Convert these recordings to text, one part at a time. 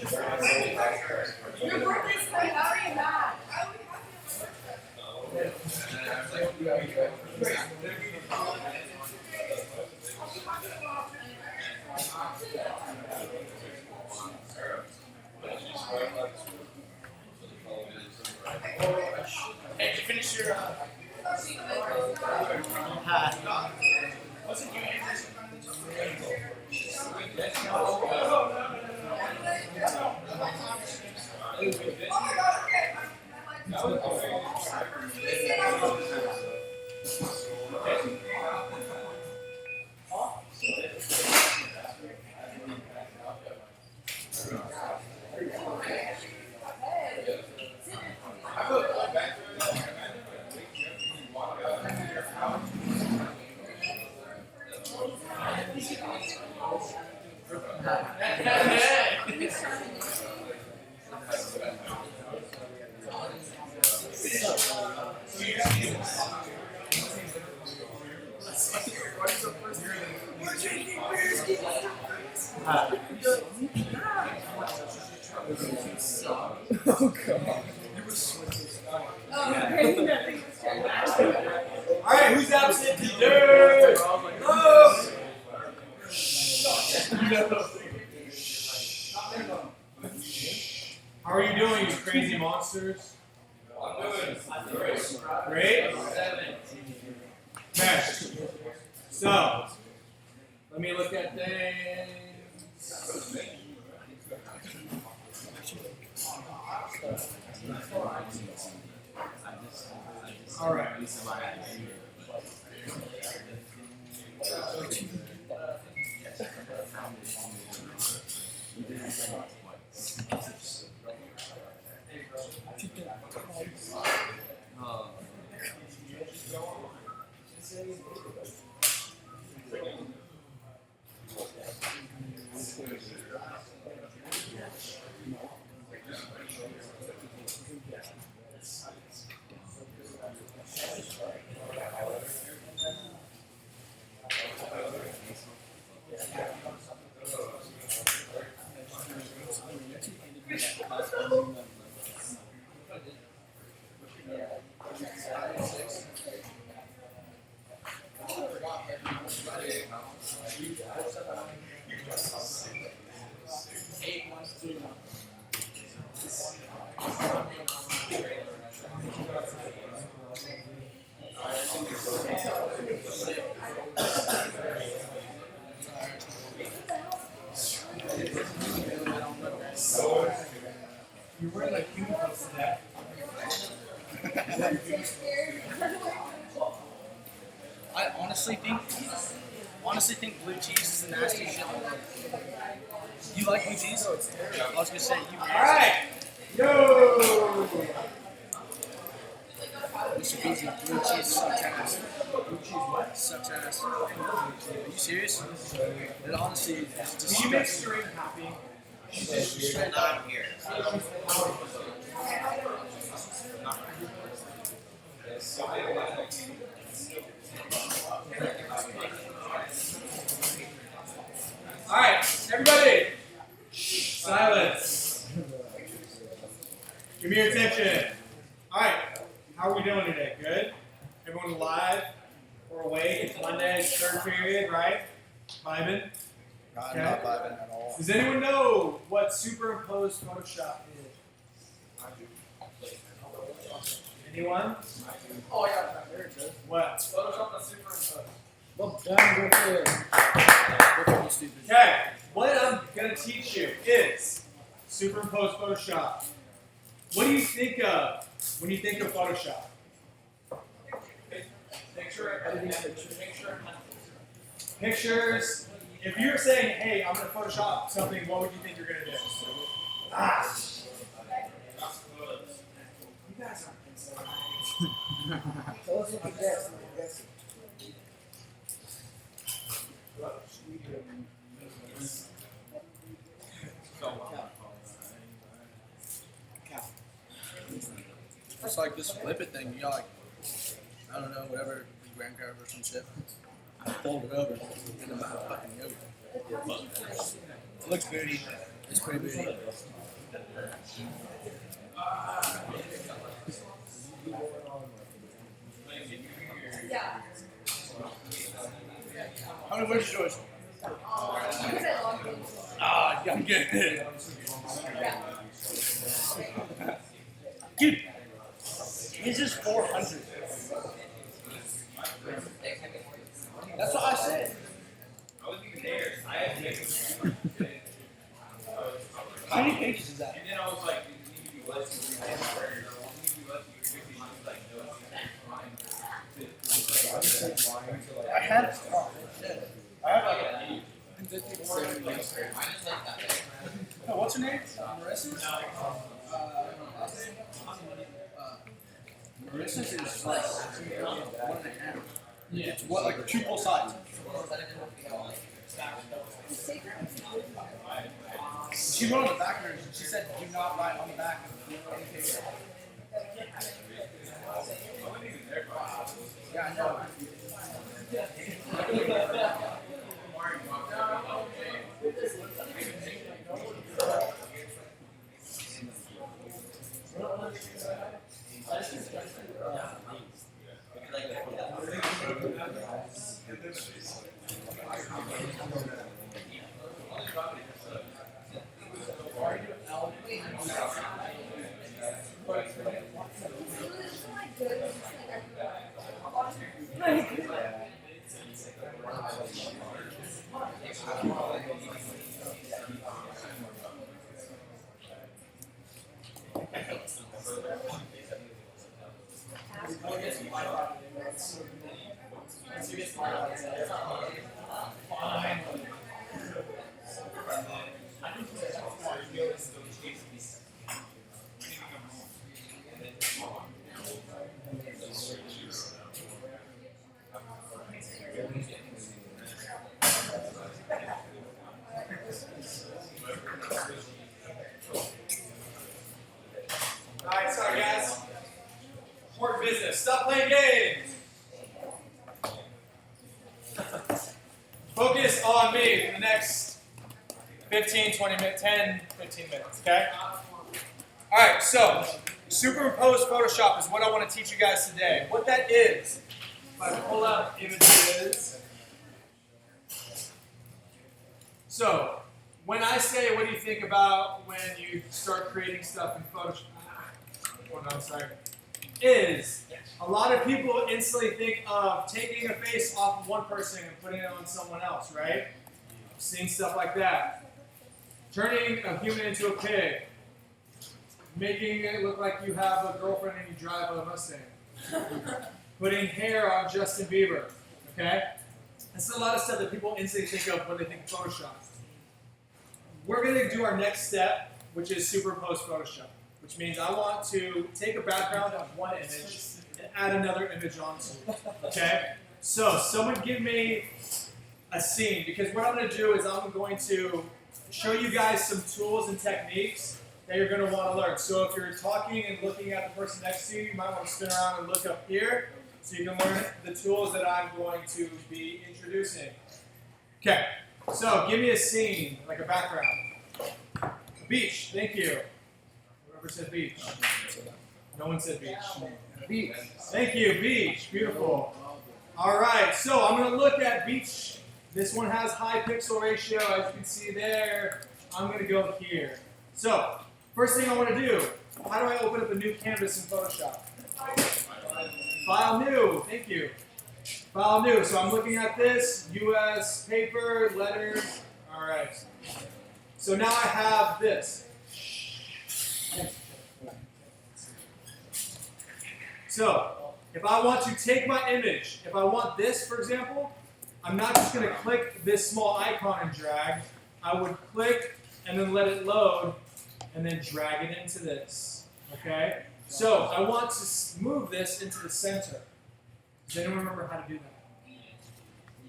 Your birthday's coming. How are you not? Hey, did you finish your wasn't you Oh god. Alright, who's absent today? Oh! How are you doing, you crazy monsters? I'm doing great. Okay. So, let me look at things. All right. You're wearing like cubicles today. I honestly think blue cheese is the nasty shit. You like blue cheese? I was gonna say you. Alright! Yo! Mr. Beasy, blue cheese sucks ass. Blue cheese what? Sucks ass. Are you serious? It honestly is disgusting. Can you make String happy? She's not here. Alright, everybody! Silence. Give me your attention. Alright, how are we doing today? Good? Everyone alive or awake? It's Monday, third period, right? Vibing? I'm not vibing at all. Does anyone know what superimposed Photoshop is? Anyone? Oh, yeah. There it goes. What? Photoshop and superimpose. Well done, Griffin. Okay, what I'm going to teach you is superimposed Photoshop. What do you think of when you think of Photoshop? Pictures. If you're saying, hey, I'm going to Photoshop something, what would you think you're going to do? Ah. You guys aren't insane. Tell us what you guess. It's like this flip it thing. You got like, I don't know, whatever, graham cracker or some shit. Fold it over. And then fucking yogurt. It looks booty. It's pretty bougie. How many words is yours? Ah, yeah, good. Dude, his is 400. That's what I said. How many pages is that? And then I was like, I had. Oh, shit. I have like. Oh, what's her name? Marissa's? Last name? Marissa's is like 1.5. Yeah. It's what, like 2 full sides. She wrote on the back of hers, and she said, do not write on the back of any paper. Yeah, I know. Alright, sorry guys. Important business. Stop playing games. Focus on me for the next 15, 20 minutes, 10, 15 minutes, okay? Alright, so superimposed Photoshop is what I want to teach you guys today. What that is, if I pull up images. So, when I say, what do you think about when you start creating stuff in Photoshop? Oh, no, sorry. Is a lot of people instantly think of taking a face off of one person and putting it on someone else, right? I've seen stuff like that. Turning a human into a pig. Making it look like you have a girlfriend and you drive a Mustang. Putting hair on Justin Bieber, okay? That's a lot of stuff that people instantly think of when they think of Photoshop. We're going to do our next step, which is superimposed Photoshop, which means I want to take a background of one image and add another image onto it, okay? So someone give me a scene, because what I'm going to do is I'm going to show you guys some tools and techniques that you're going to want to learn. So if you're talking and looking at the person next to you, you might want to spin around and look up here so you can learn the tools that I'm going to be introducing. Okay, so give me a scene, like a background. Beach, thank you. Whoever said beach? No one said beach. Beach. Thank you, beach. Beautiful. All right, so I'm going to look at beach. This one has high pixel ratio, as you can see there. I'm going to go here. So, first thing I want to do, how do I open up a new canvas in Photoshop? File new, thank you. File new, so I'm looking at this, US paper, letters, all right. So now I have this. So, if I want to take my image, if I want this, for example, I'm not just going to click this small icon and drag. I would click and then let it load and then drag it into this. Okay? So, I want to move this into the center. Does anyone remember how to do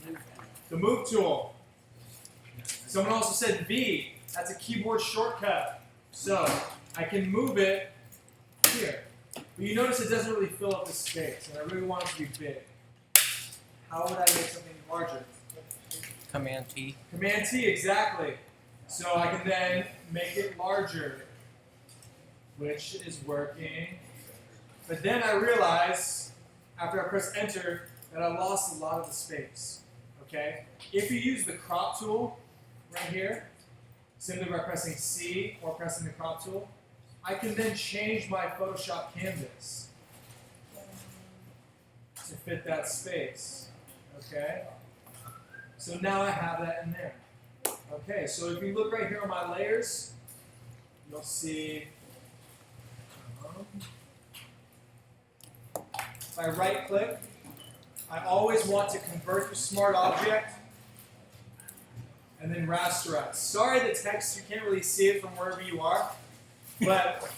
that? The move tool. Someone also said V. That's a keyboard shortcut. So, I can move it here. But you notice it doesn't really fill up the space, and I really want it to be big. How would I make something larger? Command T. Command T, exactly. So I can then make it larger, which is working. But then I realized, after I press enter, that I lost a lot of the space. Okay? If you use the crop tool right here, simply by pressing C or pressing the crop tool, I can then change my Photoshop canvas to fit that space. Okay? So now I have that in there. Okay, so if you look right here on my layers, you'll see, if I right click, I always want to convert to smart object and then rasterize. Sorry the text, you can't really see it from wherever you are, but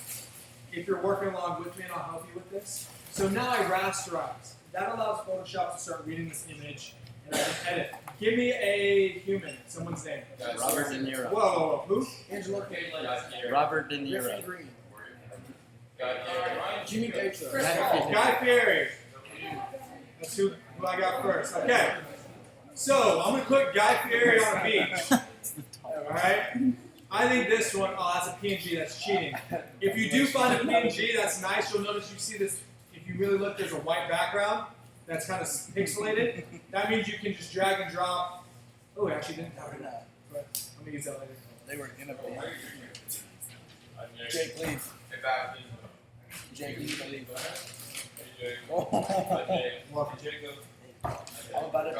if you're working along with me, and I'll help you with this. So now I rasterize. That allows Photoshop to start reading this image and I can edit. Give me a human, someone's name. Robert De Niro. Whoa, whoa, whoa. Who? Angela Caitlin. Robert De Griffin Niro. Green. Guy Jimmy Gates. Chris Paul. Guy Fieri. That's who I got first. Okay. So I'm gonna put Guy Fieri on a beach. Alright? I think this one, oh, that's a PNG, that's cheating. If you do find a PNG that's nice, you'll notice you see this, if you really look, there's a white background that's kind of pixelated. That means you can just drag and drop. Oh, it actually didn't have it. But let me use that later. They were in a band. Jake leave. Jake leave. Welcome. How about it?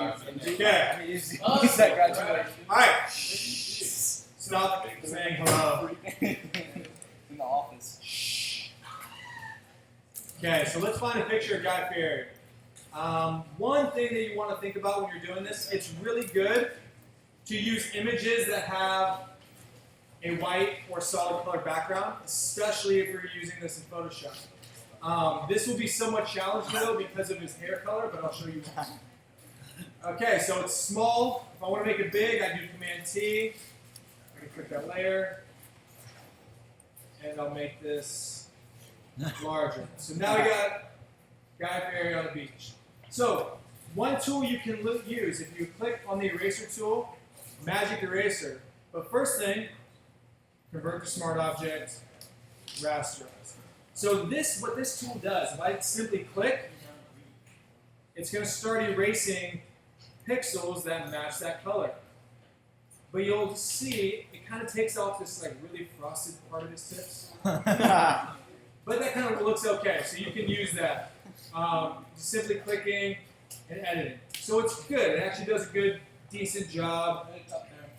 Okay. I mean, use that graduation. Alright. Stop saying hello. In the office. Okay, so let's find a picture of Guy Fieri. One thing that you want to think about when you're doing this, it's really good to use images that have a white or solid color background, especially if you're using this in Photoshop. This will be somewhat challenging though because of his hair color, but I'll show you why. Okay, so it's small. If I want to make it big, I do Command T. I can click that layer, and I'll make this larger. So now we got Guy Fieri on the beach. So one tool you can use, if you click on the eraser tool, magic eraser. But first thing, convert to smart object, rasterize. So what this tool does, if I simply click, it's going to start erasing pixels that match that color. But you'll see it kind of takes off this like really frosted part of his tips. But that kind of looks okay, so you can use that. Just simply clicking and editing. So it's good. It actually does a good, decent job.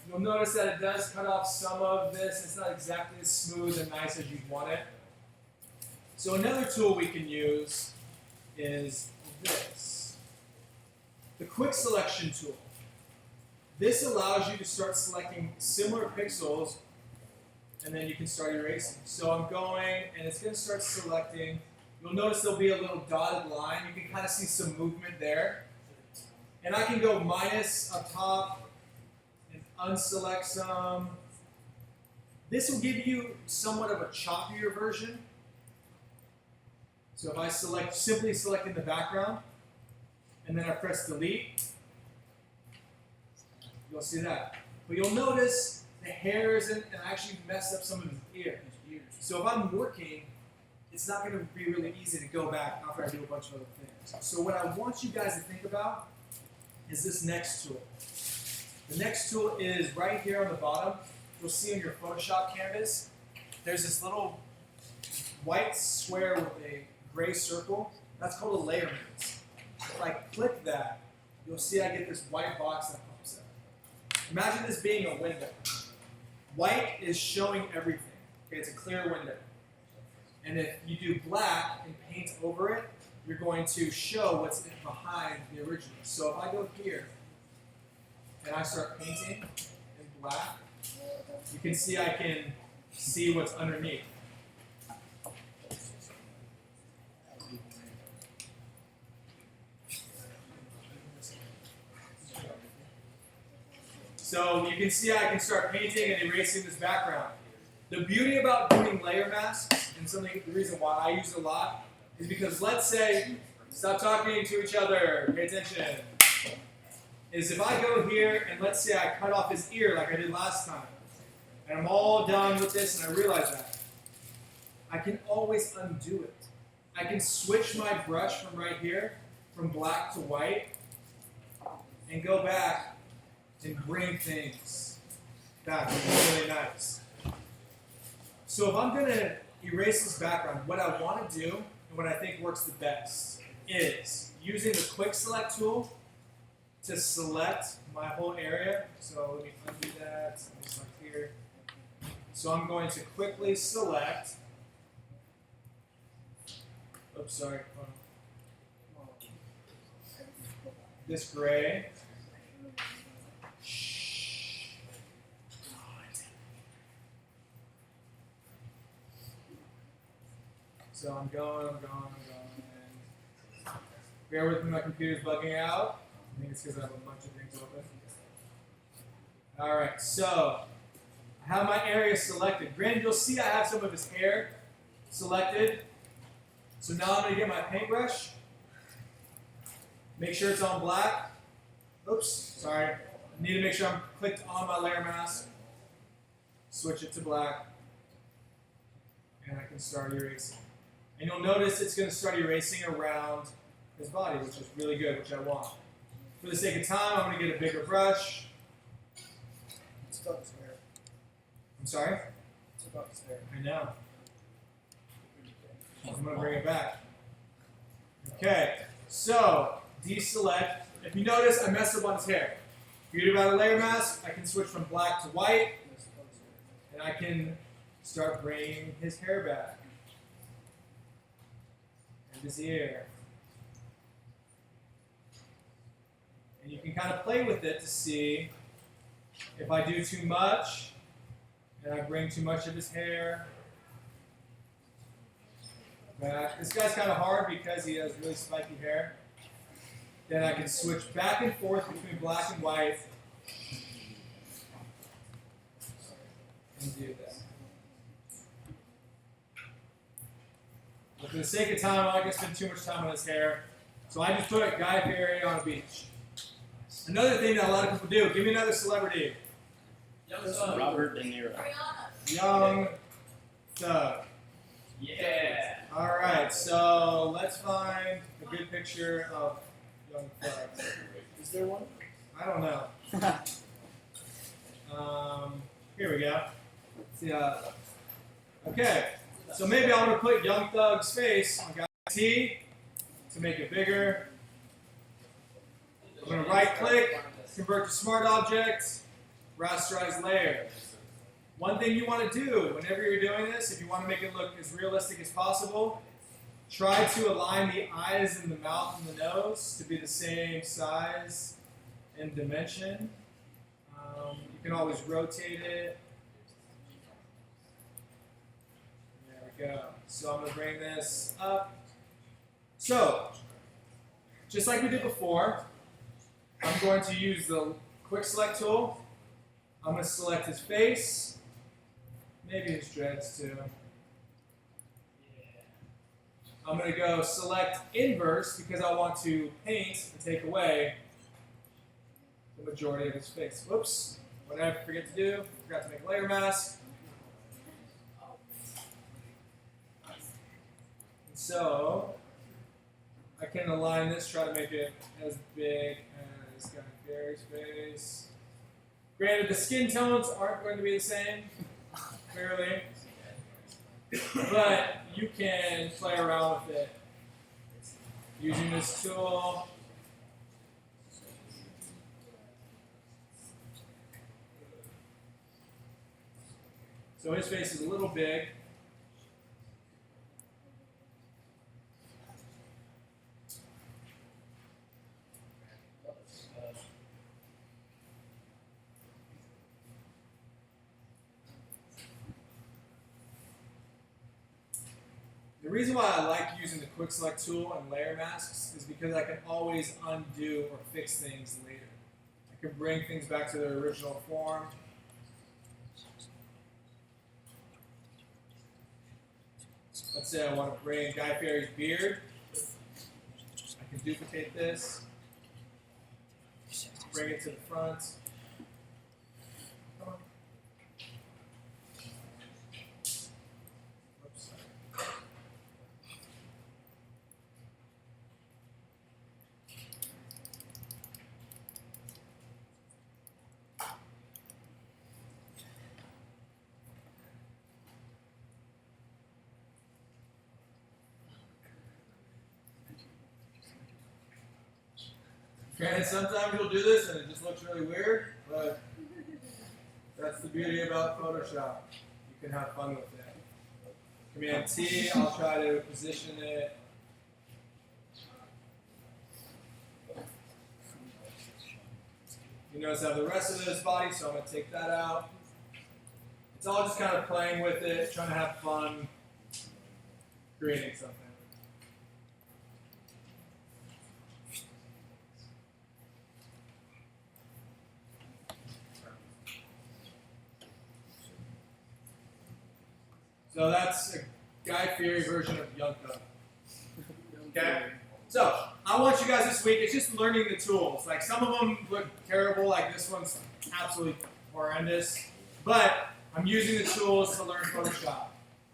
You'll notice that it does cut off some of this. It's not exactly as smooth and nice as you'd want it. So another tool we can use is this. The quick selection tool. This allows you to start selecting similar pixels and then you can start erasing. So I'm going and it's going to start selecting. You'll notice there'll be a little dotted line. You can kind of see some movement there. And I can go minus up top and unselect some. This will give you somewhat of a choppier version. So if I simply select in the background, and then I press delete, you'll see that. But you'll notice the hair isn't, and I actually messed up some of his ears. So if I'm working, it's not going to be really easy to go back after I do a bunch of other things. So what I want you guys to think about is this next tool. The next tool is right here on the bottom. You'll see on your Photoshop canvas, there's this little white square with a gray circle. That's called a layer mask. If I click that, you'll see I get this white box that pops up. Imagine this being a window. White is showing everything. Okay, it's a clear window. And if you do black and paint over it, you're going to show what's behind the original. So if I go here and I start painting in black, you can see I can see what's underneath. So you can see I can start painting and erasing this background. The beauty about doing layer masks, and the reason why I use it a lot, is because let's say, stop talking to each other, pay attention, is if I go here and let's say I cut off his ear like I did last time, and I'm all done with this, and I realize that, I can always undo it. I can switch my brush from right here, from black to white, and go back and bring things back. It's really nice. So if I'm going to erase this background, what I want to do, and what I think works the best, is using the quick select tool to select my whole area. So let me undo that. Let me select here. So I'm going to quickly select. Oops, sorry. This gray. So I'm going. Bear with me, my computer's bugging out. I think it's because I have a bunch of things open. Alright, so I have my area selected. Granted, you'll see I have some of his hair selected. So now I'm going to get my paintbrush. Make sure it's on black. Oops, sorry. I need to make sure I'm clicked on my layer mask. Switch it to black. And I can start erasing. And you'll notice it's going to start erasing around his body, which is really good, which I want. For the sake of time, I'm going to get a bigger brush. It's about his hair. I'm sorry? It's about his hair. I know. I'm going to bring it back. Okay, so deselect. If you notice, I messed up on his hair. Beauty about a layer mask, I can switch from black to white, and I can start bringing his hair back. And his ear. And you can kind of play with it to see if I do too much, and I bring too much of his hair back. This guy's kind of hard because he has really spiky hair. Then I can switch back and forth between black and white and do that. But for the sake of time, I'm not going to spend too much time on his hair. So I just put a Guy Fieri on a beach. Another thing that a lot of people do, give me another celebrity. Young Thug. Robert De Niro. Young Thug. Yeah. Alright, so let's find a good picture of Young Thug. Is there one? I don't know. Here we go. See, okay, so maybe I'm going to put Young Thug's face on Guy T to make it bigger. I'm going to right click, convert to smart object, rasterize layer. One thing you want to do whenever you're doing this, if you want to make it look as realistic as possible, try to align the eyes and the mouth and the nose to be the same size and dimension. You can always rotate it. There we go. So I'm going to bring this up. So, just like we did before, I'm going to use the quick select tool. I'm going to select his face, maybe his dreads too. I'm going to go select inverse because I want to paint and take away the majority of his face. Whoops, what did I forget to do? Forgot to make a layer mask. And so, I can align this, try to make it as big as Guy Fieri's face. Granted, the skin tones aren't going to be the same, clearly. But you can play around with it using this tool. So his face is a little big. The reason why I like using the quick select tool and layer masks is because I can always undo or fix things later. I can bring things back to their original form. Let's say I want to bring Guy Fieri's beard. I can duplicate this, bring it to the front. Granted, sometimes you'll do this and it just looks really weird, but that's the beauty about Photoshop. You can have fun with it. Command T, I'll try to position it. You notice I have the rest of this body, so I'm going to take that out. It's all just kind of playing with it, trying to have fun, creating something. So that's a Guy Fieri version of Young Thug. Okay? So, I want you guys this week, it's just learning the tools. Like, some of them look terrible, like this one's absolutely horrendous. But I'm using the tools to learn Photoshop.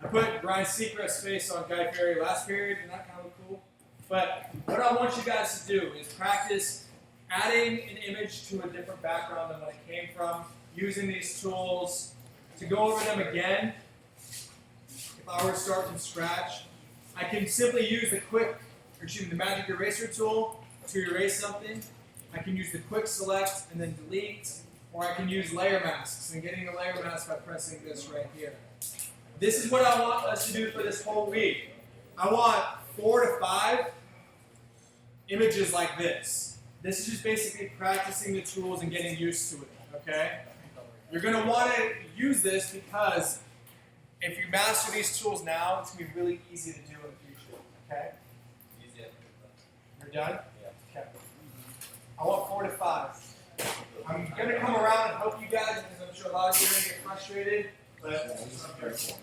I put Brian Seacrest's face on Guy Fieri last period, and that kind of looked cool. But what I want you guys to do is practice adding an image to a different background than what it came from, using these tools to go over them again. If I were to start from scratch, I can simply use the magic eraser tool to erase something. I can use the quick select and then delete, or I can use layer masks and getting a layer mask by pressing this right here. This is what I want us to do for this whole week. I want 4 to 5 images like this. This is just basically practicing the tools and getting used to it, okay? You're going to want to use this because if you master these tools now, it's going to be really easy to do in the future, okay? You're done? Yeah. Okay. I want 4 to 5. I'm going to come around and help you guys because I'm sure a lot of you are going to get frustrated, but I'm here for it.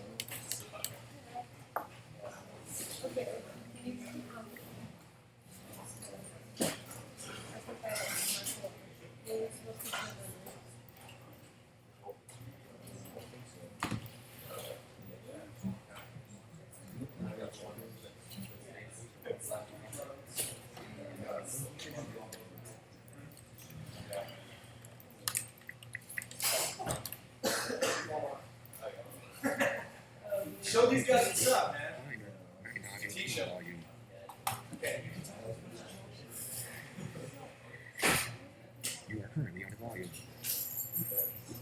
Show these guys what's up, man. Teach them. Okay. You are currently out of volume.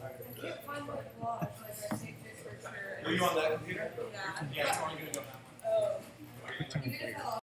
I can't find my blog, like I take this for sure. Are you on that computer? Yeah. Yeah, it's only going to go that one. Oh.